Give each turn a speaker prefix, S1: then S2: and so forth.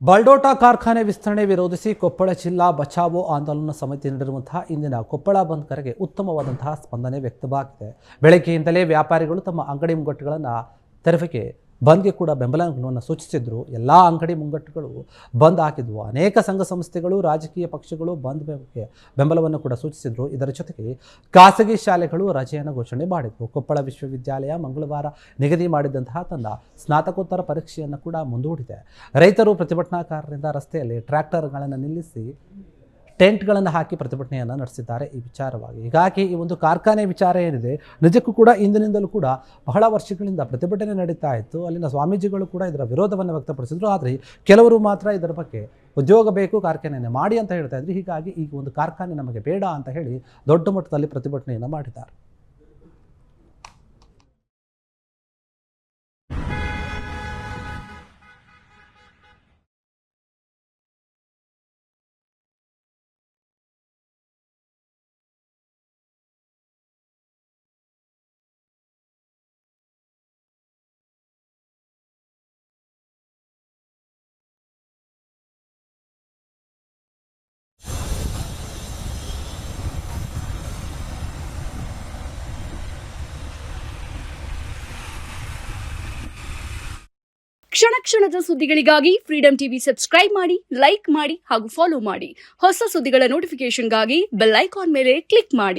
S1: ಬಲ್ಡೋಟಾ ಕಾರ್ಖಾನೆ ವಿಸ್ತರಣೆ ವಿರೋಧಿಸಿ ಕೊಪ್ಪಳ ಜಿಲ್ಲಾ ಬಚಾವೋ ಆಂದೋಲನ ಸಮಿತಿ ನೀಡಿರುವಂತಹ ಇಂದಿನ ಕೊಪ್ಪಳ ಬಂದ್ ಕರೆಗೆ ಉತ್ತಮವಾದಂತಹ ಸ್ಪಂದನೆ ವ್ಯಕ್ತವಾಗಿದೆ. ಬೆಳಗ್ಗೆಯಿಂದಲೇ ವ್ಯಾಪಾರಿಗಳು ತಮ್ಮ ಅಂಗಡಿ ಮುಂಗಟ್ಟುಗಳನ್ನು ತೆರವಿಗೆ ಬಂದ್ಗೆ ಕೂಡ ಬೆಂಬಲವನ್ನು ಸೂಚಿಸಿದ್ರು. ಎಲ್ಲ ಅಂಗಡಿ ಮುಂಗಟ್ಟುಗಳು ಬಂದ್ ಹಾಕಿದ್ವು. ಅನೇಕ ಸಂಘ ಸಂಸ್ಥೆಗಳು, ರಾಜಕೀಯ ಪಕ್ಷಗಳು ಬಂದ್ ಬೆಂಬಲವನ್ನು ಕೂಡ ಸೂಚಿಸಿದ್ರು. ಇದರ ಜೊತೆಗೆ ಖಾಸಗಿ ಶಾಲೆಗಳು ರಜೆಯನ್ನು ಘೋಷಣೆ ಮಾಡಿದ್ವು. ಕೊಪ್ಪಳ ವಿಶ್ವವಿದ್ಯಾಲಯ ಮಂಗಳವಾರ ನಿಗದಿ ಮಾಡಿದಂತಹ ತನ್ನ ಸ್ನಾತಕೋತ್ತರ ಪರೀಕ್ಷೆಯನ್ನು ಕೂಡ ಮುಂದೂಡಿದೆ. ರೈತರು ಪ್ರತಿಭಟನಾಕಾರರಿಂದ ರಸ್ತೆಯಲ್ಲಿ ಟ್ರ್ಯಾಕ್ಟರ್ಗಳನ್ನು ನಿಲ್ಲಿಸಿ ಟೆಂಟ್ಗಳನ್ನು ಹಾಕಿ ಪ್ರತಿಭಟನೆಯನ್ನು ನಡೆಸಿದ್ದಾರೆ ಈ ವಿಚಾರವಾಗಿ. ಹೀಗಾಗಿ ಈ ಒಂದು ಕಾರ್ಖಾನೆ ವಿಚಾರ ಏನಿದೆ, ನಿಜಕ್ಕೂ ಕೂಡ ಇಂದಿನಿಂದಲೂ ಕೂಡ ಬಹಳ ವರ್ಷಗಳಿಂದ ಪ್ರತಿಭಟನೆ ನಡೀತಾ ಇತ್ತು. ಅಲ್ಲಿನ ಸ್ವಾಮೀಜಿಗಳು ಕೂಡ ಇದರ ವಿರೋಧವನ್ನು ವ್ಯಕ್ತಪಡಿಸಿದ್ರು. ಆದರೆ ಕೆಲವರು ಮಾತ್ರ ಇದರ ಬಗ್ಗೆ ಉದ್ಯೋಗ ಬೇಕು, ಕಾರ್ಖಾನೆಯನ್ನು ಮಾಡಿ ಅಂತ ಹೇಳ್ತಾ ಇದ್ರು. ಹೀಗಾಗಿ ಈ ಒಂದು ಕಾರ್ಖಾನೆ ನಮಗೆ ಬೇಡ ಅಂತ ಹೇಳಿ ದೊಡ್ಡ ಮಟ್ಟದಲ್ಲಿ ಪ್ರತಿಭಟನೆಯನ್ನು ಮಾಡಿದ್ದಾರೆ.
S2: ಕ್ಷಣ ಕ್ಷಣದ ಸುದ್ದಿಗಳಿಗಾಗಿ ಫ್ರೀಡಂ ಟಿವಿ ಸಬ್ಸ್ಕ್ರೈಬ್ ಮಾಡಿ, ಲೈಕ್ ಮಾಡಿ ಹಾಗೂ ಫಾಲೋ ಮಾಡಿ. ಹೊಸ ಸುದ್ದಿಗಳ ನೋಟಿಫಿಕೇಶನ್ಗಾಗಿ ಬೆಲ್ ಐಕಾನ್ ಮೇಲೆ ಕ್ಲಿಕ್ ಮಾಡಿ.